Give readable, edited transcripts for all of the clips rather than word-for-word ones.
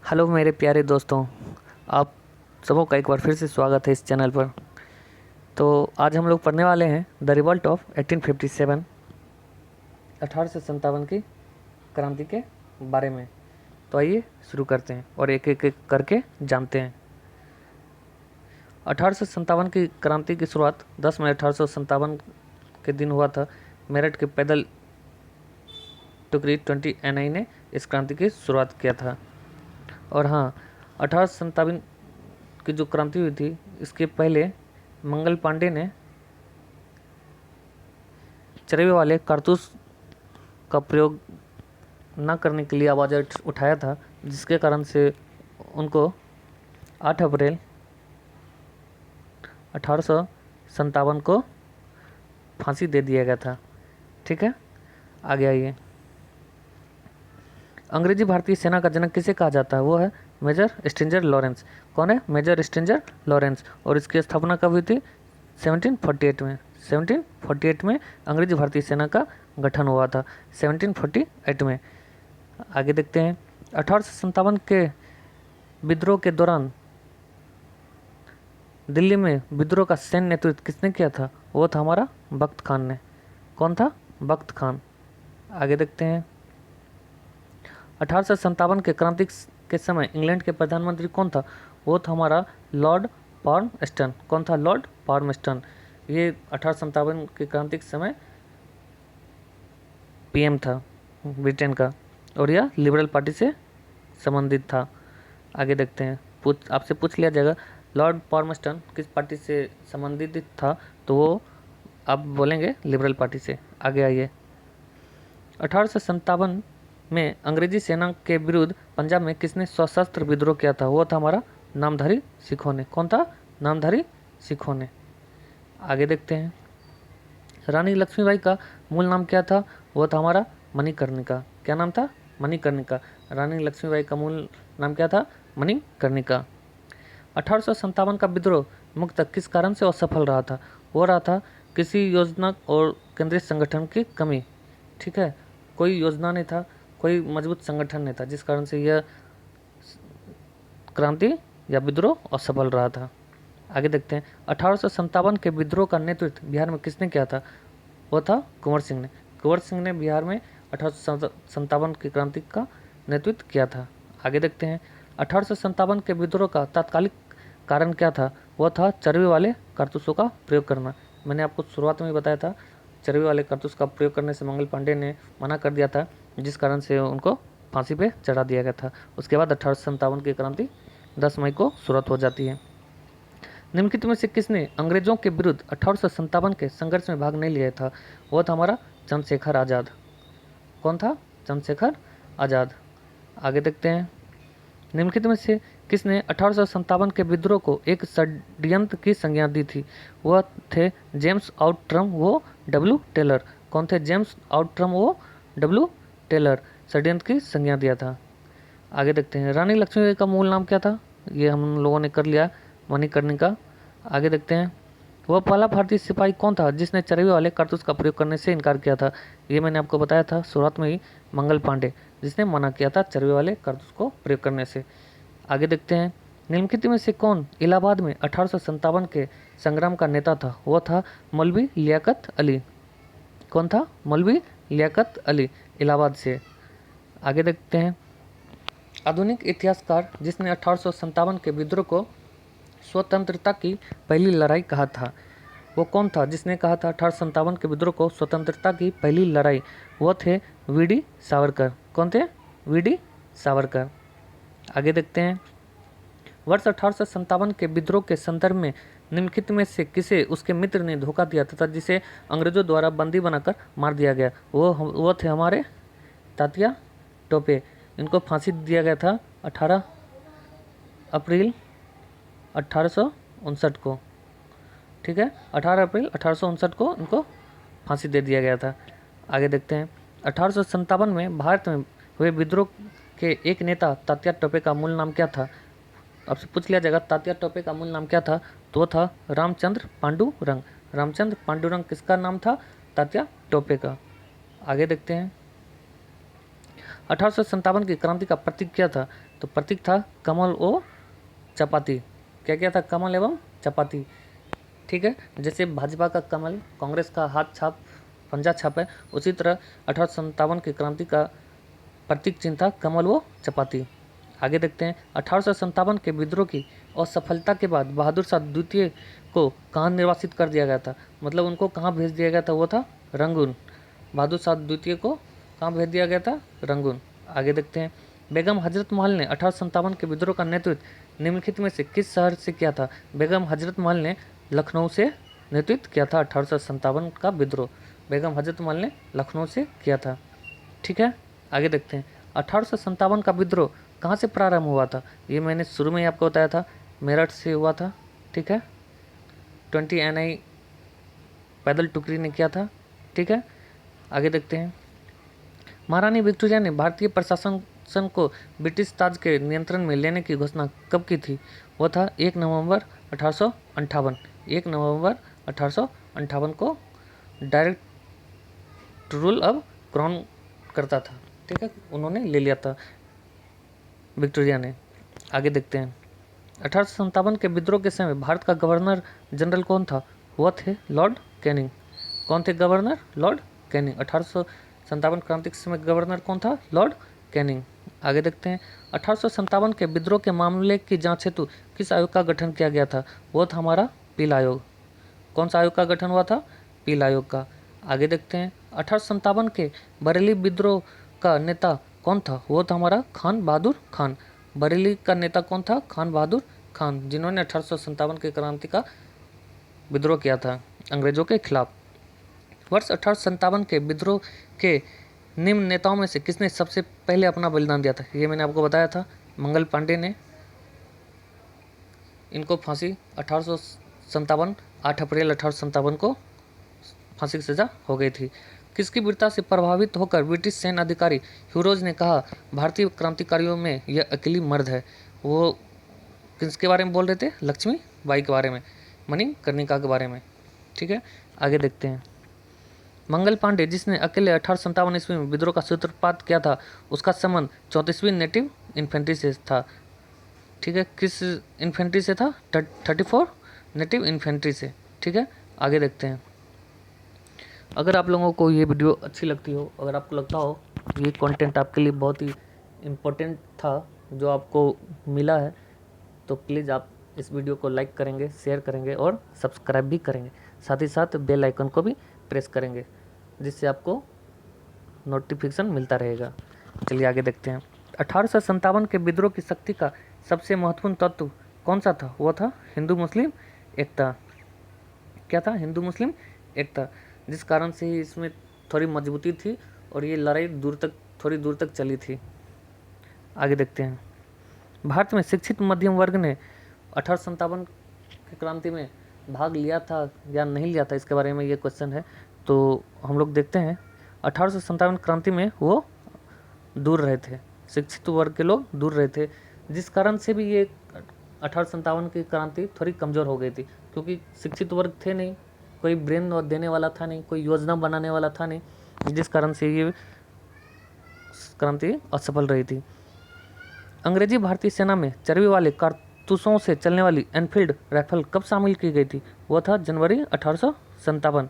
Hello मेरे प्यारे दोस्तों, आप सबों का एक बार फिर से स्वागत है इस चैनल पर। तो आज हम लोग पढ़ने वाले हैं द रिवॉल्ट ऑफ 1857, 1857 की क्रांति के बारे में। तो आइए शुरू करते हैं और एक एक करके जानते हैं। 1857 की क्रांति की शुरुआत 10 मई 1857 के दिन हुआ था। मेरठ के पैदल टुकड़ी 20 NI ने इस क्रांति की शुरुआत किया था। और हाँ, 1857 की जो क्रांति हुई थी, इसके पहले मंगल पांडे ने चरबे वाले कारतूस का प्रयोग न करने के लिए आवाज़ उठाया था, जिसके कारण से उनको 8 अप्रैल 1857 को फांसी दे दिया गया था। ठीक है, आगे आइए। अंग्रेजी भारतीय सेना का जनक किसे कहा जाता है? वो है मेजर स्ट्रेंजर लॉरेंस। कौन है? Major Stringer Lawrence. और इसकी स्थापना कब हुई थी? 1748 में। 1748 में अंग्रेजी भारतीय सेना का गठन हुआ था, 1748 में। आगे देखते हैं। 1857 के विद्रोह के दौरान दिल्ली में विद्रोह का सैन्य नेतृत्व किसने किया था? वो था हमारा बख्त खान ने। कौन था? बख्त खान। आगे देखते हैं। 1857 के क्रांति के समय इंग्लैंड के प्रधानमंत्री कौन था? वो था हमारा लॉर्ड पाल्मस्टन। कौन था? लॉर्ड पाल्मस्टन। ये 1857 की क्रांति के समय PM था ब्रिटेन का, और यह लिबरल पार्टी से संबंधित था। आगे देखते हैं। आपसे पूछ लिया जाएगा लॉर्ड पाल्मस्टन किस पार्टी से संबंधित था, तो वो आप बोलेंगे लिबरल पार्टी से। आगे आइए। 1857 में अंग्रेजी सेना के विरुद्ध पंजाब में किसने सशस्त्र विद्रोह किया था? वो था हमारा नामधारी सिखों ने। कौन था? नामधारी सिखों ने। आगे देखते हैं। रानी लक्ष्मीबाई का मूल नाम क्या था? वो था हमारा मणिकर्णिका। क्या नाम था? मणिकर्णिका। रानी लक्ष्मीबाई का मूल नाम क्या था? मणिकर्णिका। 1857 का विद्रोह मुख्यतः किस कारण से असफल रहा था? वो रहा था किसी योजना और केंद्रीय संगठन की कमी। ठीक है, कोई योजना नहीं था, कोई मजबूत संगठन नहीं था, जिस कारण से यह क्रांति या विद्रोह असफल रहा था। आगे देखते हैं। 1857 के विद्रोह का नेतृत्व बिहार में किसने किया था? वो था कुंवर सिंह ने। कुंवर सिंह ने बिहार में 1857 की क्रांति का नेतृत्व किया था। आगे देखते हैं। 1857 के विद्रोह का तात्कालिक कारण क्या था? वह था चर्बी वाले कारतूसों का प्रयोग करना। मैंने आपको शुरुआत में बताया था, चर्बी वाले कारतूस का प्रयोग करने से मंगल पांडे ने मना कर दिया था, जिस कारण से उनको फांसी पे चढ़ा दिया गया था। उसके बाद 1857 की क्रांति 10 मई को शुरुआत हो जाती है। निम्नलिखित में से किसने अंग्रेजों के विरुद्ध 1857 के संघर्ष में भाग नहीं लिया था? वो था हमारा चंद्रशेखर आज़ाद। कौन था? चंद्रशेखर आज़ाद। आगे देखते हैं। निम्नलिखित में से किसने 1857 के विद्रोह को एक षड्यंत्र की संज्ञा दी थी? वह थे जेम्स आउटरम वो W टेलर। कौन थे? जेम्स आउटरम वो W टेलर। षड्यंत्र की संज्ञा दिया था। आगे देखते हैं। रानी लक्ष्मीबाई का मूल नाम क्या था? ये हम लोगों ने कर लिया, मणिकर्णिका। आगे देखते हैं। वह पहला भारतीय सिपाही कौन था जिसने चरबी वाले कारतूस का प्रयोग करने से इनकार किया था? ये मैंने आपको बताया था शुरुआत में ही, मंगल पांडे, जिसने मना किया था चरबी वाले कारतूस को प्रयोग करने से। आगे देखते हैं। निम्नलिखित में से कौन इलाहाबाद में 1857 के संग्राम का नेता था? वह था मौलवी लियाकत अली। कौन था? मौलवी लियाकत अली, इलाहाबाद से। आगे देखते हैं। आधुनिक इतिहासकार जिसने 1857 के विद्रोह को स्वतंत्रता की पहली लड़ाई कहा था, वो कौन था जिसने कहा था 1857 के विद्रोह को स्वतंत्रता की पहली लड़ाई? वो थे VD सावरकर। कौन थे? VD सावरकर। आगे देखते हैं। वर्ष 1857 के विद्रोह के संदर्भ में निम्नलिखित में से किसे उसके मित्र ने धोखा दिया तथा जिसे अंग्रेजों द्वारा बंदी बनाकर मार दिया गया? वो थे हमारे तात्या टोपे। इनको फांसी दिया गया था 18 अप्रैल 1859 को। ठीक है, 18 अप्रैल 1859 को इनको फांसी दे दिया गया था। आगे देखते हैं। 1857 में भारत में हुए विद्रोह के एक नेता तात्या टोपे का मूल नाम क्या था? आपसे पूछ लिया जाएगा तात्या टोपे का मूल नाम क्या था, तो था रामचंद्र पांडुरंग। रामचंद्र पांडुरंग किसका नाम था? तात्या टोपे का। आगे देखते हैं। 1857 की क्रांति का प्रतीक क्या था? तो प्रतीक था कमल और चपाती। क्या क्या था? कमल एवं चपाती। ठीक है, जैसे भाजपा का कमल, कांग्रेस का हाथ छाप पंजा छाप है, उसी तरह 1857 की क्रांति का प्रतीक चिन्ह था कमल व चपाती। आगे देखते हैं, 1857 के विद्रोह की असफलता के बाद बहादुर शाह द्वितीय को कहाँ निर्वासित कर दिया गया था, मतलब उनको कहाँ भेज दिया गया था? वो था रंगून। बहादुर शाह द्वितीय को कहाँ भेज दिया गया था? रंगून। आगे देखते हैं, बेगम हजरत महल ने 1857 के विद्रोह का नेतृत्व निम्नलिखित में से किस शहर से किया था? बेगम हजरत महल ने लखनऊ से नेतृत्व किया था 1857 का विद्रोह। बेगम हजरत महल ने लखनऊ से किया था। ठीक है, आगे देखते हैं, 1857 का विद्रोह कहाँ से प्रारंभ हुआ था? ये मैंने शुरू में ही आपको बताया था, मेरठ से हुआ था। ठीक है, 20 NI पैदल टुकड़ी ने किया था। ठीक है, आगे देखते हैं, महारानी विक्टोरिया ने भारतीय प्रशासन को ब्रिटिश ताज के नियंत्रण में लेने की घोषणा कब की थी? वो था 1 नवंबर 1858। 1 नवंबर 1858 को डायरेक्ट रूल अब क्राउन करता था। ठीक है, उन्होंने ले लिया था विक्टोरिया ने। आगे देखते हैं, 1857 के विद्रोह के समय भारत का गवर्नर जनरल कौन था? वह थे लॉर्ड कैनिंग। कौन थे गवर्नर? Lord Canning. 1857 क्रांति के समय गवर्नर कौन था? Lord Canning. आगे देखते हैं, 1857 के विद्रोह के मामले की जांच हेतु किस आयोग का गठन किया गया था? वो था हमारा पील आयोग। कौन सा आयोग का गठन हुआ था? पील आयोग का। आगे देखते हैं, 1857 के बरेली विद्रोह का नेता कौन था? वो था हमारा खान बहादुर खान। बरेली का नेता कौन था? खान बहादुर खान, जिन्होंने 1857 के क्रांति का विद्रोह किया था अंग्रेजों के खिलाफ। वर्ष 1857 के विद्रोह के निम्न नेताओं में से किसने सबसे पहले अपना बलिदान दिया था? ये मैंने आपको बताया था, मंगल पांडे ने। इनको फांसी 1857 8 अप्रैल 1857 को फांसी की सजा हो गई थी। किसकी वीरता से प्रभावित होकर ब्रिटिश सैन्य अधिकारी ह्यूरोज ने कहा भारतीय क्रांतिकारियों में यह अकेली मर्द है? वो किसके बारे में बोल रहे थे? लक्ष्मी बाई के बारे में, मणिकर्णिका के बारे में। ठीक है, आगे देखते हैं, मंगल पांडे जिसने अकेले 1857 ईस्वी में विद्रोह का सूत्रपात किया था, उसका संबंध 34वीं नेटिव इन्फेंट्री से था। ठीक है, किस इन्फेंट्री से था? 34 नेटिव इन्फेंट्री से। ठीक है, आगे देखते हैं, अगर आप लोगों को ये वीडियो अच्छी लगती हो, अगर आपको लगता हो ये कंटेंट आपके लिए बहुत ही इम्पोर्टेंट था जो आपको मिला है, तो प्लीज़ आप इस वीडियो को लाइक करेंगे, शेयर करेंगे और सब्सक्राइब भी करेंगे। साथ ही साथ बेल आइकन को भी प्रेस करेंगे, जिससे आपको नोटिफिकेशन मिलता रहेगा। चलिए आगे देखते हैं, 1857 के विद्रोह की शक्ति का सबसे महत्वपूर्ण तत्व कौन सा था? वो था हिंदू मुस्लिम एकता। क्या था? हिंदू मुस्लिम एकता, जिस कारण से ही इसमें थोड़ी मजबूती थी और ये लड़ाई थोड़ी दूर तक चली थी। आगे देखते हैं, भारत में शिक्षित मध्यम वर्ग ने 1857 की क्रांति में भाग लिया था या नहीं लिया था, इसके बारे में ये क्वेश्चन है। तो हम लोग देखते हैं, 1857 क्रांति में वो दूर रहे थे, शिक्षित वर्ग के लोग दूर रहे थे, जिस कारण से भी ये 1857 की क्रांति थोड़ी कमज़ोर हो गई थी, क्योंकि शिक्षित वर्ग थे नहीं, कोई ब्रेन देने वाला था नहीं, कोई योजना बनाने वाला था नहीं, जिस कारण से ये क्रांति असफल रही थी। अंग्रेजी भारतीय सेना में चर्बी वाले कारतूसों से चलने वाली एनफील्ड राइफल कब शामिल की गई थी? वो था जनवरी 1857।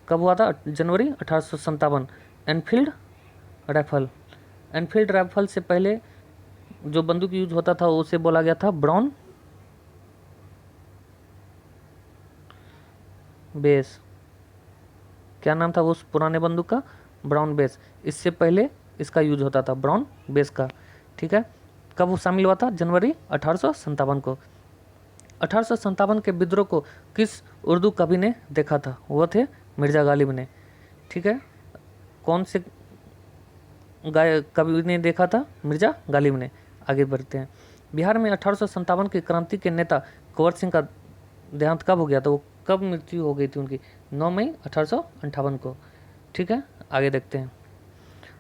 कब हुआ था? जनवरी 1857। Enfield rifle. एनफील्ड राइफल से पहले जो बंदूक यूज होता था उसे बोला गया था ब्राउन बेस। क्या नाम था उस पुराने बंदूक का? Brown base. इससे पहले इसका यूज होता था ब्राउन बेस का। ठीक है, कब वो शामिल हुआ था? जनवरी 1857 को। 1857 के विद्रोह को किस उर्दू कवि ने देखा था? वो थे मिर्ज़ा गालिब ने। ठीक है, कौन से कवि ने देखा था? मिर्ज़ा गालिब ने। आगे बढ़ते हैं, बिहार में 1857 की क्रांति के नेता कुंवर सिंह का देहांत कब हो गया था? वो कब मृत्यु हो गई थी उनकी? 9 मई 1858 को। ठीक है, आगे देखते हैं,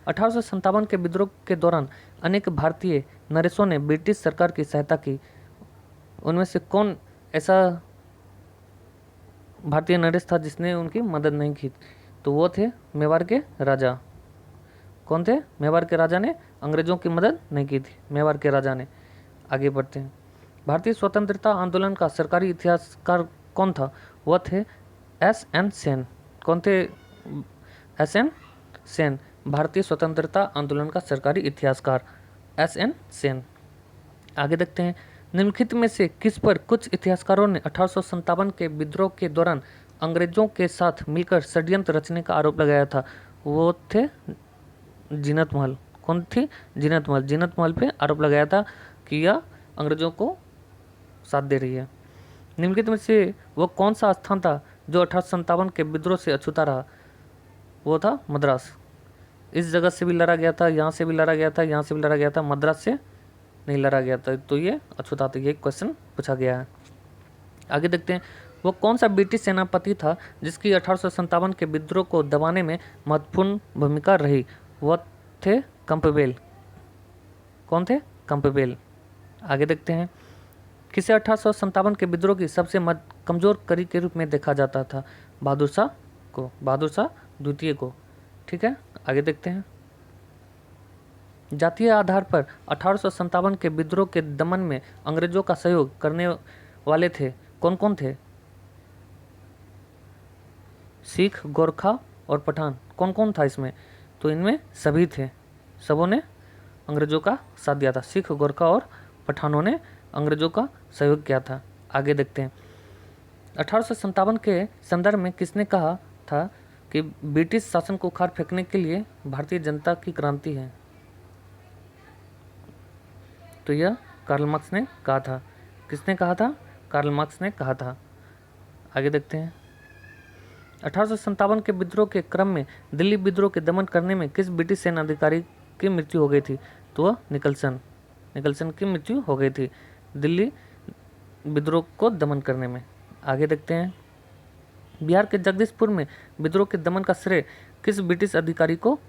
1857 के विद्रोह के दौरान अनेक भारतीय नरेशों ने ब्रिटिश सरकार की सहायता की। उनमें से कौन ऐसा भारतीय नरेश था जिसने उनकी मदद नहीं की? तो वो थे मेवाड़ के राजा। कौन थे? मेवाड़ के राजा ने अंग्रेजों की मदद नहीं की थी मेवाड़ के राजा ने। आगे बढ़ते हैं। भारतीय स्वतंत्रता आंदोलन का सरकारी इतिहासकार कौन था? वह थे एस.एन. सेन। कौन थे? एस.एन. सेन। भारतीय स्वतंत्रता आंदोलन का सरकारी इतिहासकार एस.एन. सेन। आगे देखते हैं। निम्नलिखित में से किस पर कुछ इतिहासकारों ने 1857 के विद्रोह के दौरान अंग्रेजों के साथ मिलकर षड्यंत्र रचने का आरोप लगाया था? वो थे जीनत महल। कौन थी? जीनत महल। जीनत महल पे आरोप लगाया था कि यह अंग्रेजों को साथ दे रही है। निम्नलिखित में से वो कौन सा स्थान था जो 1857 के विद्रोह से अछूता रहा? वो था मद्रास। इस जगह से भी लड़ा गया था, यहाँ से भी लड़ा गया था, यहाँ से भी लड़ा गया था, मद्रास से नहीं लड़ा गया था, तो ये अछूता था। ये क्वेश्चन पूछा गया है। आगे देखते हैं। वो कौन सा ब्रिटिश सेनापति था जिसकी 1857 के विद्रोह को दबाने में महत्वपूर्ण भूमिका रही? वह थे कैंपबेल। कौन थे? कैंपबेल। आगे देखते हैं। किसे 1857 के विद्रोह की सबसे कमजोर कड़ी के रूप में देखा जाता था? बहादुर शाह को, बहादुर शाह द्वितीय को। ठीक है, आगे देखते हैं। जातीय आधार पर 1857 के विद्रोह के दमन में अंग्रेजों का सहयोग करने वाले थे कौन कौन थे? सिख, गोरखा और पठान। कौन कौन था इसमें? तो इनमें सभी थे, सबों ने अंग्रेजों का साथ दिया था। सिख, गोरखा और पठानों ने अंग्रेजों का सहयोग किया था। आगे देखते हैं। 1857 के संदर्भ में किसने कहा था कि ब्रिटिश शासन को उखाड़ फेंकने के लिए भारतीय जनता की क्रांति है? तो यह कार्ल मार्क्स ने कहा था। किसने कहा था? कार्ल मार्क्स ने कहा था। आगे देखते हैं। 1857 के विद्रोह के क्रम में दिल्ली विद्रोह के दमन करने में किस ब्रिटिश सेना अधिकारी की मृत्यु हो गई थी? तो वह निकलसन की मृत्यु हो गई थी दिल्ली विद्रोह को दमन करने में। आगे देखते हैं। बिहार के जगदीशपुर में विद्रोह के दमन का श्रेय किस ब्रिटिश अधिकारी को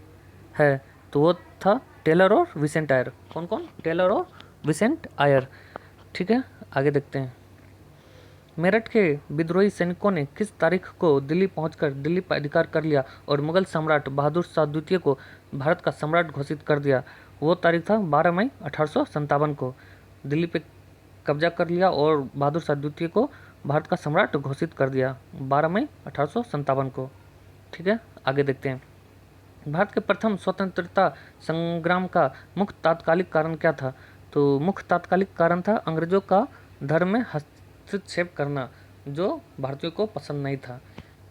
है? तो वो था टेलर और विसेंट आयर। कौन कौन? टेलर और विसेंट आयर। ठीक है, आगे देखते हैं। मेरठ के विद्रोही सैनिकों ने किस तारीख को दिल्ली पहुंचकर दिल्ली पर अधिकार कर लिया और मुगल सम्राट बहादुर शाह द्वितीय को भारत का सम्राट घोषित कर दिया? वो तारीख था 12 मई 1857 को। दिल्ली पे कब्जा कर लिया और बहादुर शाह द्वितीय को भारत का सम्राट घोषित कर दिया 12 मई 1857 को। ठीक है, आगे देखते हैं। भारत के प्रथम स्वतंत्रता संग्राम का मुख्य तात्कालिक कारण क्या था? तो मुख्य तात्कालिक कारण था अंग्रेजों का धर्म में हस्तक्षेप करना, जो भारतीयों को पसंद नहीं था।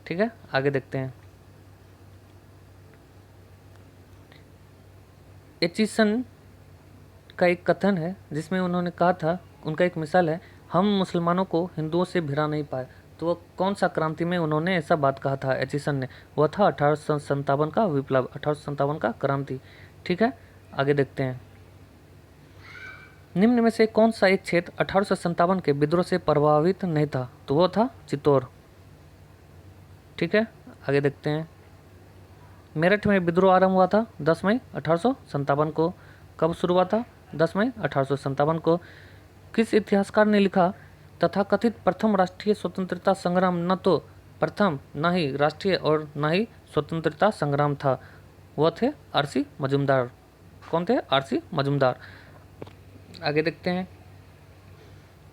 ठीक है, आगे देखते हैं। एचिसन का एक कथन है जिसमें उन्होंने कहा था, उनका एक मिसाल है, हम मुसलमानों को हिंदुओं से भिड़ा नहीं पाए। तो वो कौन सा क्रांति में उन्होंने ऐसा बात कहा था एचिसन ने? वह था 1857 का विप्लव, 1857 का क्रांति। ठीक है, आगे देखते हैं। निम्न में से कौन सा एक क्षेत्र 1857 के विद्रोह से प्रभावित नहीं था? तो वो था चित्तौड़। ठीक है, आगे देखते हैं। मेरठ में विद्रोह आरंभ हुआ था 10 मई 1857 को। कब शुरू हुआ था? 10 मई 1857 को। किस इतिहासकार ने लिखा, तथाकथित प्रथम राष्ट्रीय स्वतंत्रता संग्राम न तो प्रथम, न ही राष्ट्रीय और न ही स्वतंत्रता संग्राम था? वह थे आर.सी. मजूमदार। कौन थे? आर.सी. मजूमदार। आगे देखते हैं।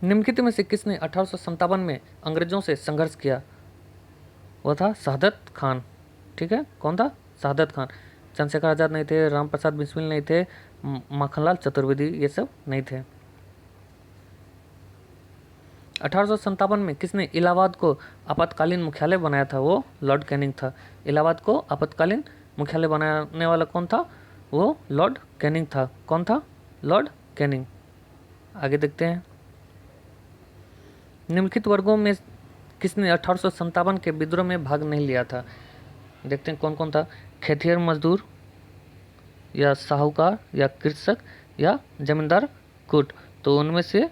निम्नलिखित में से किसने 1857 में अंग्रेजों से संघर्ष किया? वह था शहादत खान। ठीक है, कौन था? शहादत खान। चंद्रशेखर आजाद नहीं थे, राम प्रसाद बिस्मिल नहीं थे, माखनलाल चतुर्वेदी ये सब नहीं थे। 1857 में किसने इलाहाबाद को आपातकालीन मुख्यालय बनाया था? वो लॉर्ड कैनिंग था। इलाहाबाद को आपातकालीन मुख्यालय बनाने वाला कौन था? वो लॉर्ड कैनिंग था। कौन था? Lord Canning. आगे देखते हैं। निम्नलिखित वर्गों में किसने 1857 के विद्रोह में भाग नहीं लिया था? देखते हैं कौन कौन था। खेतिहर मजदूर या साहूकार या कृषक या जमींदार कुट। तो उनमें से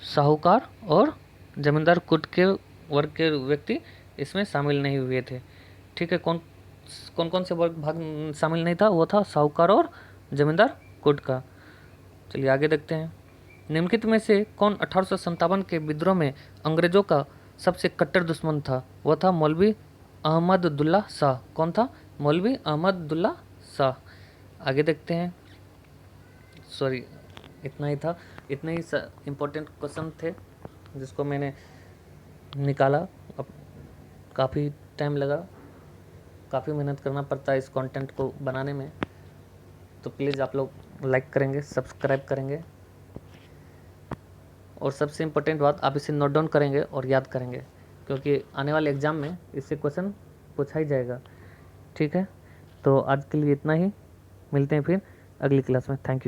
साहूकार और जमींदार कुट के वर्ग के व्यक्ति इसमें शामिल नहीं हुए थे। ठीक है, कौन कौन से वर्ग भाग शामिल नहीं था? वो था साहूकार और जमींदार कुट का। चलिए आगे देखते हैं। निम्नलिखित में से कौन 1857 के विद्रोह में अंग्रेजों का सबसे कट्टर दुश्मन था? वह था मौलवी अहमदुल्ला शाह। कौन था? मौलवी अहमदुल्ला शाह। आगे देखते हैं। सॉरी, इतना ही था। इतने ही इम्पोर्टेंट क्वेश्चन थे जिसको मैंने निकाला। अब काफ़ी टाइम लगा, काफ़ी मेहनत करना पड़ता है इस कंटेंट को बनाने में, तो प्लीज़ आप लोग लाइक करेंगे, सब्सक्राइब करेंगे, और सबसे इम्पोर्टेंट बात, आप इसे नोट डाउन करेंगे और याद करेंगे, क्योंकि आने वाले एग्ज़ाम में इससे क्वेश्चन पूछा ही जाएगा। ठीक है, तो आज के लिए इतना ही। मिलते हैं फिर अगली क्लास में। Thank you.